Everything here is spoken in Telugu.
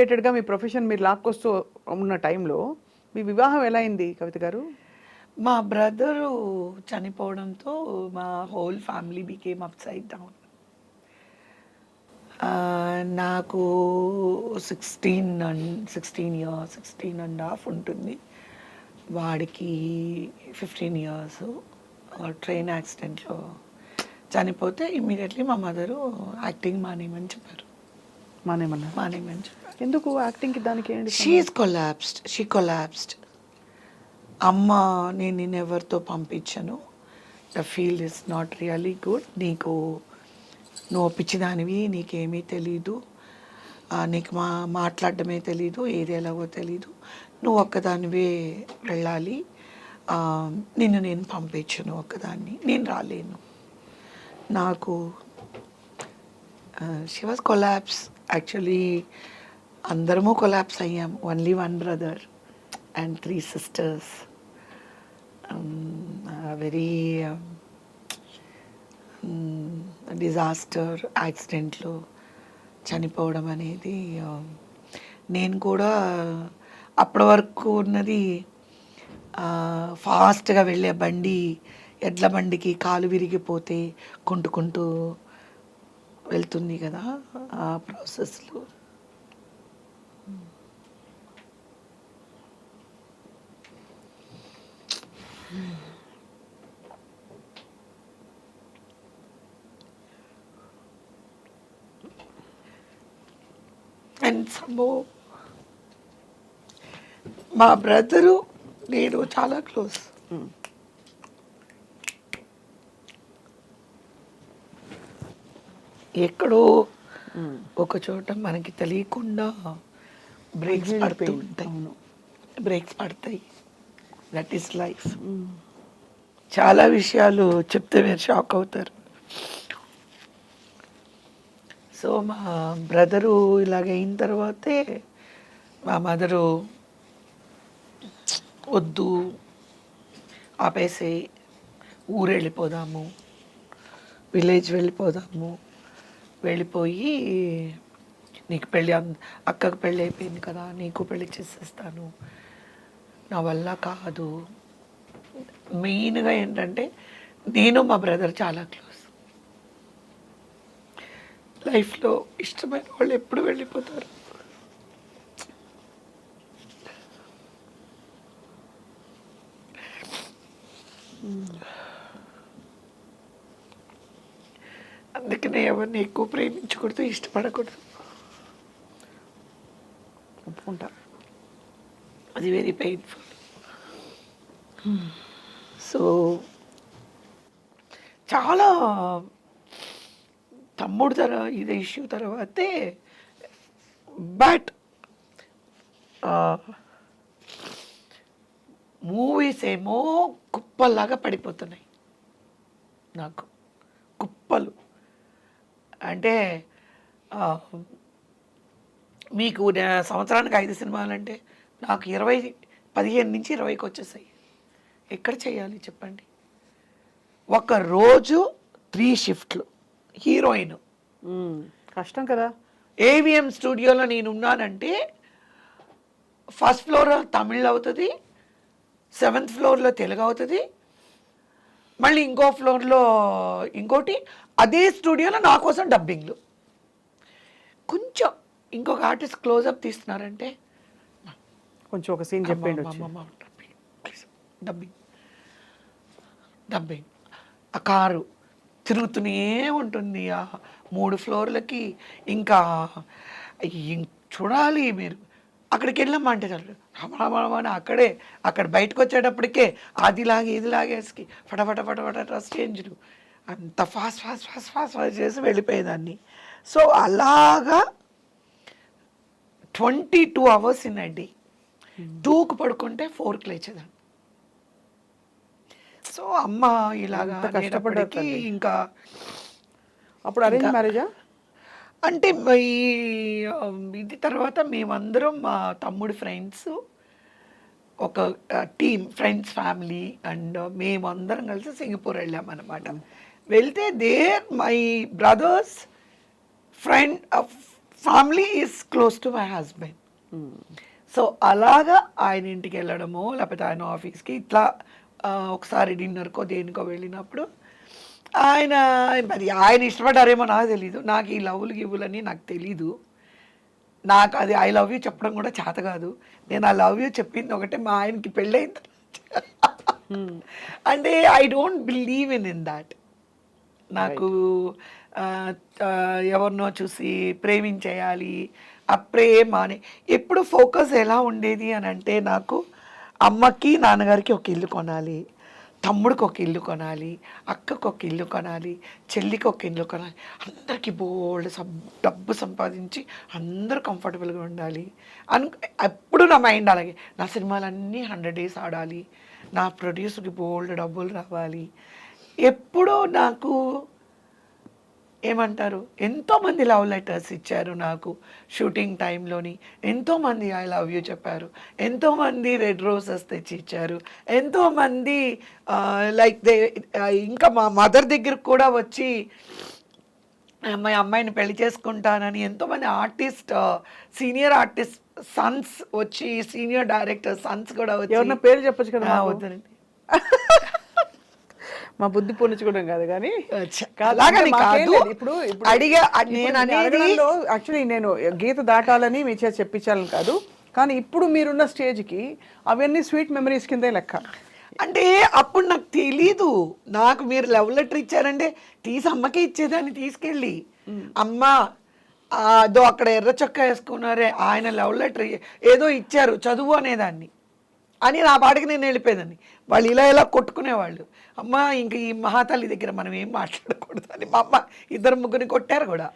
రిలేటెడ్గా మీ ప్రొఫెషన్ మీరు లాక్కొస్తూ ఉన్న టైంలో మీ వివాహం ఎలా అయింది కవిత గారు? మా బ్రదరు చనిపోవడంతో మా whole family became upside down. నాకు 16.5 ఉంటుంది. వాడికి 15 ఇయర్స్. ట్రైన్ యాక్సిడెంట్లో చనిపోతే ఇమ్మీడియట్లీ మా మదరు యాక్టింగ్ మానేయమని చెప్పారు. మానేయమని చెప్పారు. ఎందుకు యాక్టింగ్కి దానికి ఏంటి? She collapsed. అమ్మ, నేను నిన్ను ఎవరితో పంపించను, the field is not really good, నువ్వు పిచ్చిదానివి, నీకేమీ తెలీదు, నీకు మాట్లాడడమే తెలీదు, ఏది ఎలాగో తెలీదు, నువ్వు ఒక్కదానివే వెళ్ళాలి, నిన్ను నేను పంపించను ఒక్కదాన్ని, నేను రాలేను. నాకు షీ వాజ్ కొలాప్స్. యాక్చువల్లీ అందరము కొలాప్స్ అయ్యాం. Only one brother and 3 sisters. Very disaster యాక్సిడెంట్లో చనిపోవడం అనేది, నేను కూడా అప్పటి వరకు ఉన్నది ఫాస్ట్గా వెళ్ళే బండి, ఎడ్ల బండికి కాలు విరిగిపోతే కుంటుకుంటూ వెళ్తుంది కదా ఆ ప్రాసెస్లో. అండ్ మా బ్రదరు నేను చాలా క్లోజ్. ఎక్కడో ఒక చోట మనకి తెలియకుండా బ్రేక్స్ పడతాయి. That is life. చాలా విషయాలు చెప్తే మీరు షాక్ అవుతారు. సో మా బ్రదరు ఇలాగైన తర్వాతే మా మదరు, వద్దు ఆపేసి ఊరు వెళ్ళిపోదాము, విలేజ్ వెళ్ళిపోదాము, వెళ్ళిపోయి నీకు పెళ్ళి, అక్కకు పెళ్ళి అయిపోయింది కదా, నీకు పెళ్ళి చేసేస్తాను, నా వల్ల కాదు. మెయిన్గా ఏంటంటే నేను మా బ్రదర్ చాలా క్లోజ్. లైఫ్లో ఇష్టమైన వాళ్ళు ఎప్పుడు వెళ్ళిపోతారు. అందుకనే ఎవరిని ఎక్కువ ప్రేమించకూడదు, ఇష్టపడకూడదు. ఒప్పుకుంటా. అది వెరీ పెయిన్ఫుల్. సో చాలా తమ్ముడు ఇది ఇష్యూ తర్వాతే, బట్ మూవీస్ ఏమో కుప్పల్లాగా పడిపోతున్నాయి నాకు. కుప్పలు అంటే మీకు సంవత్సరానికి 5 సినిమాలంటే నాకు 15 నుంచి 20కి వచ్చేసాయి. ఎక్కడ చేయాలి చెప్పండి? ఒక రోజు 3 షిఫ్ట్లు. హీరోయిన్ కష్టం కదా. ఏవిఎం స్టూడియోలో నేను ఉన్నానంటే ఫస్ట్ ఫ్లోర్ తమిళ్ అవుతుంది, 7th ఫ్లోర్లో తెలుగు అవుతుంది, మళ్ళీ ఇంకో ఫ్లోర్లో ఇంకోటి, అదే స్టూడియోలో నా కోసం డబ్బింగ్లు. కొంచెం ఇంకొక ఆర్టిస్ట్ క్లోజప్ తీస్తున్నారంటే కొంచెం ఒక సీన్ చెప్పండి, డబ్బింగ్. ఆ కారు తిరుగుతూనే ఉంటుంది ఆ 3 ఫ్లోర్లకి. ఇంకా చూడాలి మీరు. అక్కడికి వెళ్ళామంటే చాలు రమణ అక్కడ బయటకు వచ్చేటప్పటికే అదిలాగే ఇదిలాగేసి ఫటాఫట డ్రెస్ చేంజ్లు అంత ఫాస్ట్ చేసి వెళ్ళిపోయేదాన్ని. సో అలాగా 22 అవర్స్ ఇన్నండి. 2కు పడుకుంటే 4కి లేచేదాన్ని. సో అమ్మ ఇలాగా కష్టపడకి ఇంకా. అప్పుడు అరేంజ్ మ్యారేజా? అంటే ఇది తర్వాత మేమందరం మా తమ్ముడి ఫ్రెండ్స్ ఒక టీమ్, ఫ్రెండ్స్ ఫ్యామిలీ అండ్ మేమందరం కలిసి సింగపూర్ వెళ్ళామన్నమాట. వెళ్తే there my brother's friend family is close to my husband. So అలాగా ఆయన ఇంటికి వెళ్ళడమో లేకపోతే ఆయన ఆఫీస్కి ఇట్లా ఒకసారి డిన్నర్కో దేనికో వెళ్ళినప్పుడు ఆయన మరి ఆయన ఇష్టపడ్డారేమో నాకు తెలీదు. నాకు ఈ లవ్లు గివ్వులని నాకు తెలీదు. నాకు అది ఐ లవ్ యూ చెప్పడం కూడా చేత కాదు. నేను ఆ లవ్ యూ చెప్పింది ఒకటే మా ఆయనకి పెళ్ళైన అంటే I don't believe in that. నాకు ఎవరినో చూసి ప్రేమించేయాలి ఆ ప్రేమ అని ఎప్పుడు ఫోకస్ ఎలా ఉండేది అని అంటే, నాకు అమ్మకి నాన్నగారికి ఒక ఇల్లు కొనాలి, తమ్ముడికి ఒక ఇల్లు కొనాలి, అక్కకు ఒక ఇల్లు కొనాలి, చెల్లికి ఒక ఇల్లు కొనాలి, అందరికీ బోల్డ్ డబ్బు సంపాదించి అందరూ కంఫర్టబుల్గా ఉండాలి ఎప్పుడు నా మైండ్ అలాగే. నా సినిమాలన్నీ 100 days ఆడాలి, నా ప్రొడ్యూసర్కి బోల్డ్ డబ్బులు రావాలి. ఎప్పుడూ నాకు ఏమంటారు, ఎంతోమంది లవ్ లెటర్స్ ఇచ్చారు నాకు షూటింగ్ టైంలోని. ఎంతోమంది ఐ లవ్ యూ చెప్పారు, ఎంతోమంది రెడ్ రోజెస్ తెచ్చి ఇచ్చారు, ఎంతోమంది లైక్ ఇంకా మా మదర్ దగ్గరకు కూడా వచ్చి అమ్మాయిని పెళ్లి చేసుకుంటానని ఎంతోమంది ఆర్టిస్ట్, సీనియర్ ఆర్టిస్ట్ సన్స్ వచ్చి, సీనియర్ డైరెక్టర్ సన్స్ కూడా వచ్చి. ఎవరన్నా పేరు చెప్పచ్చు కదా? వద్దండి, మా బుద్ధి పొన్నించుకోవడం కాదు కానీ ఇప్పుడు అడిగా నేను అనేది యాక్చువల్లీ నేను గీత దాటాలని మీ చేత చెప్పించాలని కాదు, కానీ ఇప్పుడు మీరున్న స్టేజ్కి అవన్నీ స్వీట్ మెమరీస్ కిందే లెక్క. అంటే అప్పుడు నాకు తెలీదు. నాకు మీరు లవ్ లెటర్ ఇచ్చారంటే తీసి అమ్మకే ఇచ్చేదాన్ని తీసుకెళ్ళి, అమ్మ అదో అక్కడ ఎర్ర చొక్కా వేసుకున్నారే ఆయన లవ్ లెటర్ ఏదో ఇచ్చారు చదువు అనేదాన్ని అని నా పాటికి నేను వెళ్ళిపోయేదాన్ని. వాళ్ళు ఇలా ఇలా కొట్టుకునేవాళ్ళు. అమ్మ ఇంక ఈ మహాతల్లి దగ్గర మనం ఏం మాట్లాడకూడదు అని మా అమ్మ 2 ముగ్గురిని కొట్టారు కూడా.